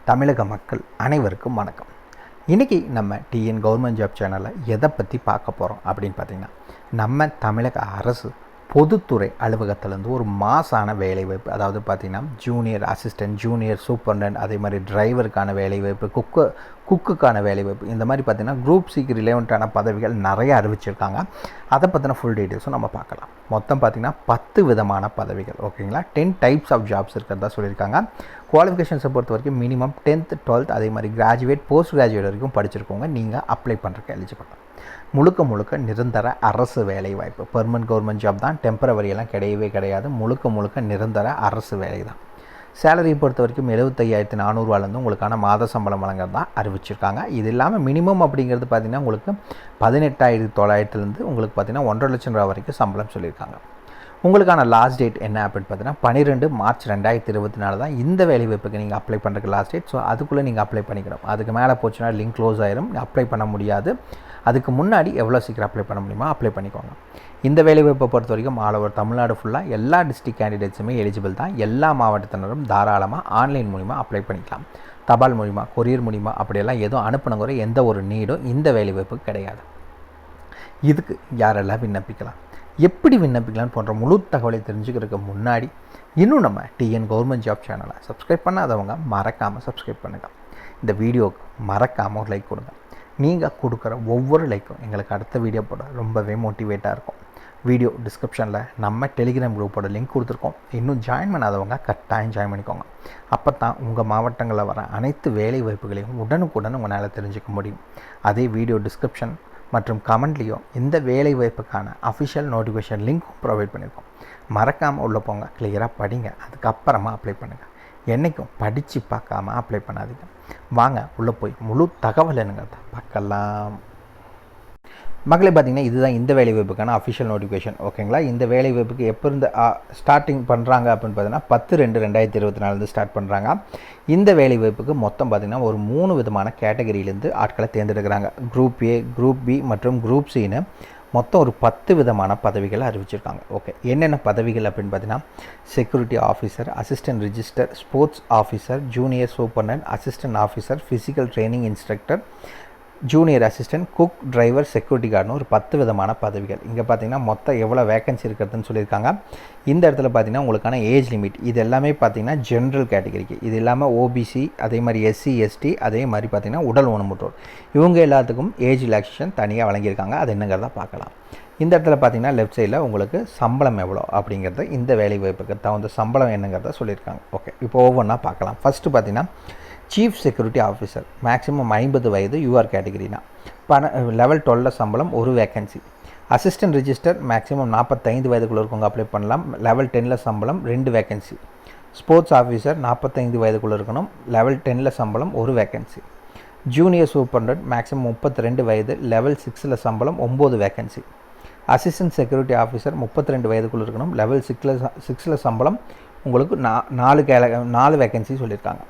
தமிழக மக்கள் அனைவருக்கும் வணக்கம். இன்றைக்கி நம்ம டிஎன் கவர்மெண்ட் ஜாப் சேனலில் எதை பற்றி பார்க்க போகிறோம் அப்படின்னு பார்த்திங்கன்னா, நம்ம தமிழக அரசு பொதுத்துறை அலுவலகத்திலேருந்து ஒரு மாசான வேலைவாய்ப்பு, அதாவது பார்த்திங்கன்னா ஜூனியர் அசிஸ்டன்ட், ஜூனியர் சூப்பர்டென்ட், அதே மாதிரி டிரைவருக்கான வேலைவாய்ப்பு, குக்குக்கான வேலைவாய்ப்பு, இந்த மாதிரி பார்த்திங்கன்னா குரூப் சிக்கு ரிலேவெண்ட்டான பதவிகள் நிறைய அறிவிச்சிருக்காங்க. அதை பற்றின ஃபுல் டீட்டெயில்ஸும் நம்ம பார்க்கலாம். மொத்தம் பார்த்திங்கன்னா 10 விதமான பதவிகள், ஓகேங்களா. 10 டைப்ஸ் ஆஃப் ஜாப்ஸ் இருக்கிறதா சொல்லியிருக்காங்க. குவாலிஃபிகேஷன்ஸை பொறுத்த வரைக்கும் மினிமம் 10th 12th அதே மாதிரி கிராஜுவேட், போஸ்ட் கிராஜுவேட் வரைக்கும் படிச்சிருக்கோங்க. நீங்கள் அப்ளை பண்ணுறதுக்கு எலிஜிபிள். முழுக்க நிரந்தர அரசு வேலைவாய்ப்பு, பெர்மனன்ட் கவர்மெண்ட் ஜாப் தான், டெம்பரவரியெல்லாம் கிடையவே கிடையாது. முழுக்க நிரந்தர அரசு வேலை தான். சேலரி பொறுத்த வரைக்கும் 75,400 உங்களுக்கான மாத சம்பளம் வழங்குறது தான் அறிவிச்சிருக்காங்க. இது இல்லாமல் மினிமம் அப்படிங்கிறது பார்த்திங்கன்னா உங்களுக்கு 18,900 உங்களுக்கு பார்த்திங்கன்னா 1,50,000 ரூபா வரைக்கும் சம்பளம் சொல்லியிருக்காங்க. உங்களுக்கான லாஸ்ட் டேட் என்ன அப்படின்னு பார்த்தீங்கன்னா 12 மார்ச் 2024 தான் இந்த வேலைவாய்ப்புக்கு நீங்கள் அப்ளை பண்ணுறதுக்கு லாஸ்ட் டேட். ஸோ அதுக்குள்ளே நீங்கள் அப்ளை பண்ணிக்கணும். அதுக்கு மேலே போச்சுன்னா லிங்க் க்ளோஸ் ஆயிரும், அப்ளை பண்ண முடியாது. அதுக்கு முன்னாடி எவ்வளோ சீக்கிரம் அப்ளை பண்ண முடியுமோ அப்ளை பண்ணிக்கோங்க. இந்த வேலைவாய்ப்பை பொறுத்த வரைக்கும் ஆல் ஓவர் தமிழ்நாடு ஃபுல்லாக எல்லா டிஸ்ட்ரிக்ட் கேண்டிடேட்ஸுமே எலிஜிபிள் தான். எல்லா மாவட்டத்தினரும் தாராளமாக ஆன்லைன் மூலிமா அப்ளை பண்ணிக்கலாம். தபால் மூலிமா, கொரியர் மூலிமா அப்படியெல்லாம் எதுவும் அனுப்பணுங்கிற எந்த ஒரு நீடும் இந்த வேலைவாய்ப்புக்கு கிடையாது. இதுக்கு யாரெல்லாம் விண்ணப்பிக்கலாம், எப்படி விண்ணப்பிக்கலான்னு போன்ற முழு தகவலை தெரிஞ்சுக்கிறதுக்கு முன்னாடி இன்னும் நம்ம டிஎன் கவர்மெண்ட் ஜாப் சேனலை சப்ஸ்கிரைப் பண்ணாதவங்க மறக்காமல் சப்ஸ்கிரைப் பண்ணுங்கள். இந்த வீடியோவுக்கு மறக்காமல் ஒரு லைக் கொடுங்க. நீங்கள் கொடுக்குற ஒவ்வொரு லைக்கும் எங்களுக்கு அடுத்த வீடியோ போட ரொம்பவே மோட்டிவேட்டாக இருக்கும். வீடியோ டிஸ்கிரிப்ஷனில் நம்ம டெலிகிராம் குரூப்போட லிங்க் கொடுத்துருக்கோம். இன்னும் ஜாயின் பண்ணாதவங்க கட்டாயம் ஜாயின் பண்ணிக்கோங்க. அப்போ தான் உங்கள் மாவட்டங்களில் வர அனைத்து வேலை வாய்ப்புகளையும் உடனுக்குடன் உங்களால் தெரிஞ்சுக்க முடியும். அதே வீடியோ டிஸ்கிரிப்ஷன் மற்றும் கமெண்ட்லேயும் இந்த வேலை வாய்ப்புக்கான அஃபிஷியல் நோட்டிஃபிகேஷன் லிங்க்கும் ப்ரொவைட் பண்ணியிருக்கோம். மறக்காமல் உள்ளே போங்க, கிளியராக படிங்க, அதுக்கப்புறமா அப்ளை பண்ணுங்கள். என்றைக்கும் படித்து பார்க்காம அப்ளை பண்ணாதீங்க. வாங்க உள்ளே போய் முழு தகவல் என்னங்கிறத பார்க்கலாம். மக்களே பார்த்திங்கன்னா இதுதான் இந்த வேலைவாய்ப்புக்கான அஃபிஷியல் நோட்டிஃபிகேஷன், ஓகேங்களா. இந்த வேலைவாய்ப்புக்கு எப்போ இருந்து ஸ்டார்டிங் பண்ணுறாங்க அப்படின்னு பார்த்தீங்கன்னா 10/2/2024 ஸ்டார்ட் பண்ணுறாங்க. இந்த வேலைவாய்ப்புக்கு மொத்தம் பார்த்திங்கன்னா ஒரு 3 விதமான கேட்டகரியிலேருந்து ஆட்களை தேர்ந்தெடுக்கிறாங்க. குரூப் ஏ, குரூப் பி மற்றும் குரூப் சின்னு மொத்தம் ஒரு 10 விதமான பதவிகளை அறிவிச்சிருக்காங்க. ஓகே, என்னென்ன பதவிகள் அப்படின்னு பார்த்தீங்கன்னா security officer, assistant register, sports officer, junior superintendent, assistant officer, physical training instructor, junior assistant, cook, driver, security கார்டுன்னு ஒரு 10 விதமான பதவிகள். இங்கே பார்த்தீங்கன்னா மொத்தம் எவ்வளோ வேகன்சி இருக்கிறதுன்னு சொல்லியிருக்காங்க. இந்த இடத்துல பார்த்தீங்கன்னா உங்களுக்கான ஏஜ் லிமிட் இது எல்லாமே பார்த்தீங்கன்னா ஜென்ரல் கேட்டகரிக்கு, இது இல்லாமல் ஓபிசி, அதே மாதிரி எஸ்சி எஸ்டி, அதே மாதிரி பார்த்தீங்கன்னா உடல் ஊனமுற்றோர், இவங்க எல்லாத்துக்கும் ஏஜ் ரிலாக்ஸேஷன் தனியாக வழங்கியிருக்காங்க. அது என்னங்கிறத பார்க்கலாம். இந்த இடத்துல பார்த்தீங்கன்னா லெஃப்ட் சைடில் உங்களுக்கு சம்பளம் எவ்வளோ அப்படிங்கிறத, இந்த வேலை வாய்ப்புக்கு தகுந்த சம்பளம் என்னங்கிறத சொல்லியிருக்காங்க. ஓகே, இப்போ ஒவ்வொன்றா பார்க்கலாம். ஃபஸ்ட்டு பார்த்தீங்கன்னா சீஃப் செக்யூரிட்டி ஆஃபீஸர், மேக்ஸிமம் 50 வயது, யூஆர் கேட்டகிரினா, லெவல் 12 சம்பளம், ஒரு வேக்கன்சி. அசிஸ்டன்ட் ரிஜிஸ்டர் மேக்ஸிமம் 45 வயதுக்குள்ளே இருக்கவங்க அப்ளை பண்ணலாம், லெவல் 10 சம்பளம், 2 வேக்கன்சி. ஸ்போர்ட்ஸ் ஆஃபீஸர் 45 வயதுக்குள்ளே இருக்கணும், லெவல் 10 சம்பளம், ஒரு வேக்கன்சி. ஜூனியர் சூப்பர்டென்ட் மேக்ஸிமம் 32 வயது, லெவல் 6 சம்பளம், 9 வேக்கன்சி. அசிஸ்டன்ட் செக்யூரிட்டி ஆஃபீஸர் 32 வயதுக்குள்ளே இருக்கணும், லெவல் 6 சம்பளம், உங்களுக்கு 4 வேக்கன்சி சொல்லியிருக்காங்க.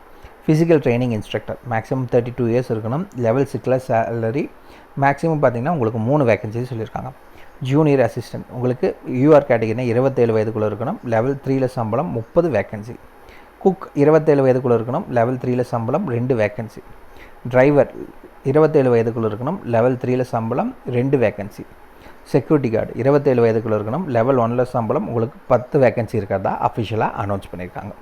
Physical training instructor maximum 32 years இருக்கணும், லெவல் 6 சேலரி, மேக்ஸிமம் பார்த்திங்கன்னா உங்களுக்கு 3 வேக்கன்சி சொல்லியிருக்காங்க. ஜூனியர் அசிஸ்டன்ட் உங்களுக்கு யூஆர் கேட்டகிரினா 27 வயதுக்குள்ளே இருக்கணும், லெவல் 3 சம்பளம், 30 வேக்கன்சி. குக் 27 வயதுக்குள்ளே இருக்கணும், லெவல் 3 சம்பளம், 2 வேக்கன்சி. டிரைவர் 27 வயதுக்குள்ளே இருக்கணும், லெவல் 3 சம்பளம், 2 வேக்கன்சி. செக்யூரிட்டி கார்டு 27 வயதுக்குள்ளே இருக்கணும், லெவல் 1 சம்பளம், உங்களுக்கு 10 வேக்கன்சி இருக்கிறதா அஃபிஷியலாக அனௌன்ஸ் பண்ணியிருக்காங்க.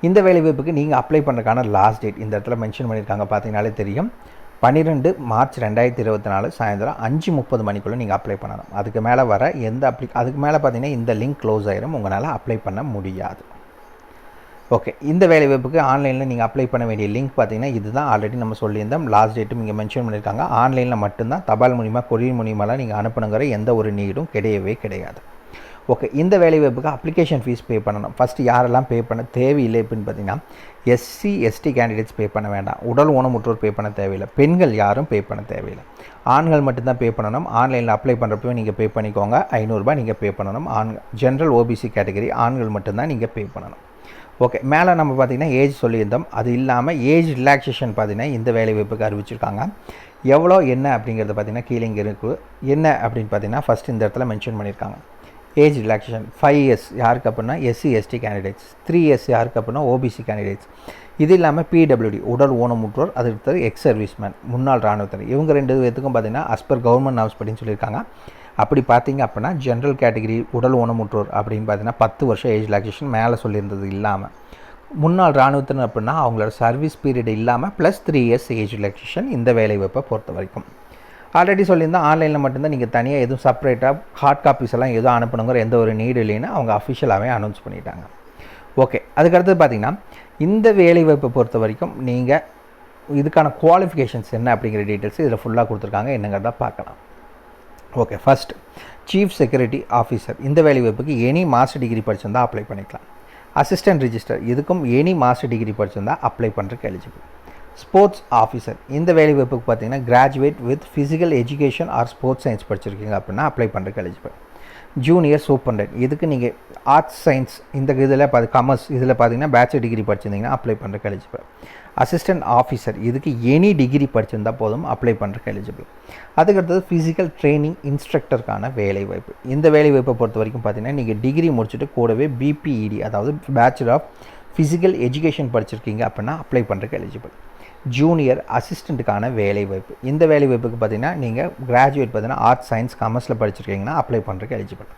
இந்த வேலைவாய்ப்புக்கு நீங்கள் அப்ளை பண்ணுறதுக்கான லாஸ்ட் டேட் இந்த இடத்துல மென்ஷன் பண்ணியிருக்காங்க, பார்த்தீங்கனாலே தெரியும். 12 மார்ச் 2024 சாயந்தரம் 5:30 மணிக்குள்ளே நீங்கள் அப்ளை பண்ணணும். அதுக்கு மேலே வர அதுக்கு மேலே பார்த்தீங்கன்னா இந்த லிங்க் க்ளோஸ் ஆயிரும், உங்களால் அப்ளை பண்ண முடியாது. ஓகே, இந்த வேலைவாய்ப்புக்கு ஆன்லைனில் நீங்கள் அப்ளை பண்ண வேண்டிய லிங்க் பார்த்தீங்கன்னா இதுதான். ஆல்ரெடி நம்ம சொல்லியிருந்தோம், லாஸ்ட் டேட்டும் இங்கே மென்ஷன் பண்ணியிருக்காங்க. ஆன்லைனில் மட்டும்தான், தபால் மூலிமா, கொரியர் மூலிமாலாம் நீங்கள் அனுப்பணுங்கிற எந்த ஒரு நீடும் கிடையவே கிடையாது. ஓகே, இந்த வேலைவாய்ப்புக்கு அப்ளிகேஷன் ஃபீஸ் பே பண்ணணும். ஃபஸ்ட்டு யாரெல்லாம் பே பண்ண தேவையில்லை அப்படின்னு பார்த்தீங்கன்னா எஸ்சி எஸ்டி கேண்டிடேட்ஸ் பே பண்ண வேண்டாம், உடல் ஊனமுற்றோர் பே பண்ண தேவையில்லை, பெண்கள் யாரும் பே பண்ண தேவையில்லை, ஆண்கள் மட்டும்தான் பே பண்ணணும். ஆன்லைனில் அப்ளை பண்ணுறப்போ நீங்கள் பே பண்ணிக்கோங்க, 500 ரூபாய் நீங்கள் பே பண்ணணும். ஜென்ரல் ஓபிசி கேட்டகரி ஆண்கள் மட்டும்தான் நீங்கள் பே பண்ணணும். ஓகே, மேலே நம்ம பார்த்திங்கன்னா ஏஜ் சொல்லியிருந்தோம். அது இல்லாமல் ஏஜ் ரிலாக்ஸேஷன் பார்த்திங்கன்னா இந்த வேலைவாய்ப்புக்கு அறிவிச்சிருக்காங்க. எவ்வளோ என்ன அப்படிங்கிறத பார்த்திங்கன்னா கீழே இங்கே இருக்குது. என்ன அப்படின்னு பார்த்திங்கன்னா ஃபஸ்ட் இந்த இடத்துல மென்ஷன் பண்ணியிருக்காங்க. ஏஜ் ரிலாக்ஸேஷன் 5 இயர்ஸ் யாருக்கு அப்படின்னா எஸ்சி எஸ்டி கேண்டிடேட்ஸ், 3 இயர்ஸ் யாருக்கு அப்படின்னா ஓபிசி கேண்டிடேட்ஸ். இது இல்லாமல் பிடபிள்யூடி உடல் ஊனமுற்றோர், அதுக்கு எக்ஸ் சர்வீஸ்மேன் முன்னாள் இராணுவத்தினர், இவங்க 2 பேத்துக்கும் பார்த்தீங்கன்னா அஸ்பர் கவர்மெண்ட் நார்ம்ஸ் படின்னு சொல்லியிருக்காங்க. அப்படி பார்த்தீங்க அப்படின்னா ஜென்ரல் கேட்டகரி உடல் ஊனமுற்றோர் அப்படின்னு பார்த்தீங்கன்னா 10 வருஷம் ஏஜ் ரிலாக்ஸேஷன் மேலே சொல்லியிருந்தது இல்லாமல், முன்னாள் இராணுவத்தினர் அப்படின்னா அவங்களோட சர்வீஸ் பீரியட் இல்லாமல் ப்ளஸ் 3 இயர்ஸ் ஏஜ் ரிலாக்ஸேஷன் இந்த வேலைவாய்ப்பை பொறுத்த வரைக்கும். ஆல்ரெடி சொல்லியிருந்தால் ஆன்லைனில் மட்டும்தான் நீங்கள் தனியாக எதுவும் செப்பரேட்டாக ஹார்ட் காப்பீஸ் எல்லாம் எதுவும் அனுப்பணுங்கிற எந்த ஒரு நீடு இல்லைன்னு அவங்க அஃபிஷியலாகவே அனௌன்ஸ் பண்ணிட்டாங்க. ஓகே, அதுக்கடுத்து பார்த்திங்கன்னா இந்த வேலைவாய்ப்பை பொறுத்த வரைக்கும் நீங்கள் இதுக்கான குவாலிஃபிகேஷன்ஸ் என்ன அப்படிங்கிற டீட்டெயில்ஸ் இதில் ஃபுல்லாக கொடுத்துருக்காங்க, என்னங்கிறத பார்க்கலாம். Okay, first chief security officer இந்த வேலைவாய்ப்புக்கு எனி மாஸ்டர் டிகிரி படிச்சிருந்தால் அப்ளை பண்ணிக்கலாம். அசிஸ்டன்ட் ரிஜிஸ்டர் இதுக்கும் எனி மாஸ்டர் டிகிரி படிச்சிருந்தால் அப்ளை பண்ணுறதுக்கு எலிஜிபிள். ஸ்போர்ட்ஸ் ஆஃபீஸர் இந்த வேலைவாய்ப்புக்கு பார்த்தீங்கன்னா graduate with physical education or sports science படிச்சிருக்கீங்க அப்படின்னா அப்ளை பண்ணுறதுக்கு எலிஜிபிள். ஜூனியர் சூப்பரண்ட் இதுக்கு நீங்கள் ஆர்ட்ஸ் சயின்ஸ் இந்த இதில் காமர்ஸ் இதில் பார்த்தீங்கன்னா பேச்சுலர் டிகிரி படிச்சிருந்தீங்கன்னா அப்ளை பண்ணுறதுக்கு எலிஜிபிள். அசிஸ்டன்ட் ஆஃபீஸர் இதுக்கு எனி டிகிரி படிச்சிருந்தால் போதும் அப்ளை பண்ணுறதுக்கு எலிஜிபிள். அதுக்கடுத்தது ஃபிசிக்கல் ட்ரைனிங் இன்ஸ்ட்ரக்டருக்கான வேலைவாய்ப்பு. இந்த வேலைவாய்ப்பை பொறுத்த வரைக்கும் பார்த்தீங்கன்னா நீங்கள் டிகிரி முடிச்சுட்டு கூடவே பிபிஇடி அதாவது பேச்சுலர் ஆஃப் ஃபிசிக்கல் எஜுகேஷன் படிச்சிருக்கீங்க அப்படின்னா அப்ளை பண்ணுறதுக்கு எலிஜிபிள். ஜூனியர் அசிஸ்டண்ட்டுக்கான வேலைவாய்ப்பு இந்த வேலைவாய்ப்புக்கு பார்த்தீங்கன்னா நீங்கள் கிராஜுவேட் பார்த்தீங்கன்னா ஆர்ட்ஸ் சயின்ஸ் காமர்ஸில் படிச்சிருக்கீங்கன்னா அப்ளை பண்ணுறதுக்கு எலிஜிபிள்.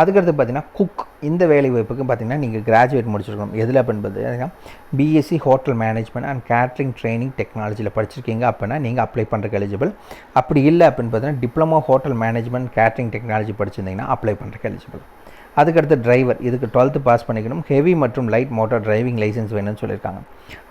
அதுக்கடுத்து பார்த்தீங்கன்னா குக் இந்த வேலைவாய்ப்புக்கு பார்த்தீங்கன்னா நீங்கள் கிராஜுவேட் முடிச்சிருக்கணும். எதில் அப்படின்னு பார்த்தீங்கன்னா BSc hotel management and catering training டெக்னாலஜியில் படிச்சிருக்கீங்க அப்படின்னா நீங்கள் அப்ளை பண்ணுறதுக்கு எலிஜிபிள். அப்படி இல்லை அப்படின்னு பார்த்தீங்கன்னா diploma hotel management catering technology படிச்சிருந்தீங்கன்னா அப்ளை பண்ணுறதுக்கு எலிஜிபிள். அதுக்கடுத்து டிரைவர் இதுக்கு 12th பாஸ் பண்ணிக்கணும். ஹெவி மற்றும் லைட் மோட்டார் டிரைவிங் லைசன்ஸ் வேணும்னு சொல்லியிருக்காங்க.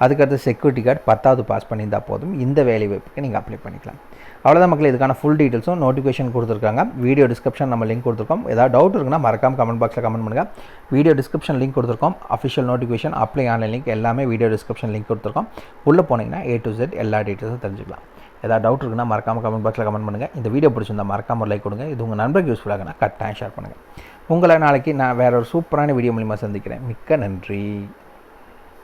அதுக்கடுத்து செக்யூரிட்டி கார்டு 10th பாஸ் பண்ணியிருந்தால் போதும் இந்த வேலைவாய்ப்புக்கு நீங்கள் அப்ளை பண்ணிக்கலாம். அவ்வளோதான் மக்கள், இதுக்கான ஃபுல் டீட்டெயில்ஸும் நோட்டிஃபிகேஷன் கொடுத்துருக்காங்க. வீடியோ டிஸ்கிரிப்ஷன் நம்ம லிங்க் கொடுத்துருக்கோம். ஏதாவது டவுட் இருக்குன்னா மறக்காம கமெண்ட் பாக்ஸில் கமெண்ட் பண்ணுங்கள். வீடியோ டிஸ்கிரிப்ஷன் லிங்க் கொடுத்துருக்கோம். Official notification apply online link எல்லாமே வீடியோ டிஸ்கிரிப்ஷன் லிங்க் கொடுத்துருக்கோம். உள்ளே போனீங்கன்னா A to Z எல்லா டீட்டெயில்ஸும் தெரிஞ்சுக்கலாம். ஏதாவது டவுட் இருக்குன்னா மறக்காம கமெண்ட் பாக்ஸில் கமெண்ட் பண்ணுங்கள். இந்த வீடியோ பிடிச்சிருந்தா மறக்காம ஒரு லைக் கொடுங்க. இது உங்கள் நண்பருக்கு யூஸ்ஃபுல்லாகனா கட்டாயம் ஷேர் பண்ணுங்கள். உங்களை நாளைக்கு நான் வேற ஒரு சூப்பரான வீடியோ மூலிமா சந்திக்கிறேன். மிக்க நன்றி.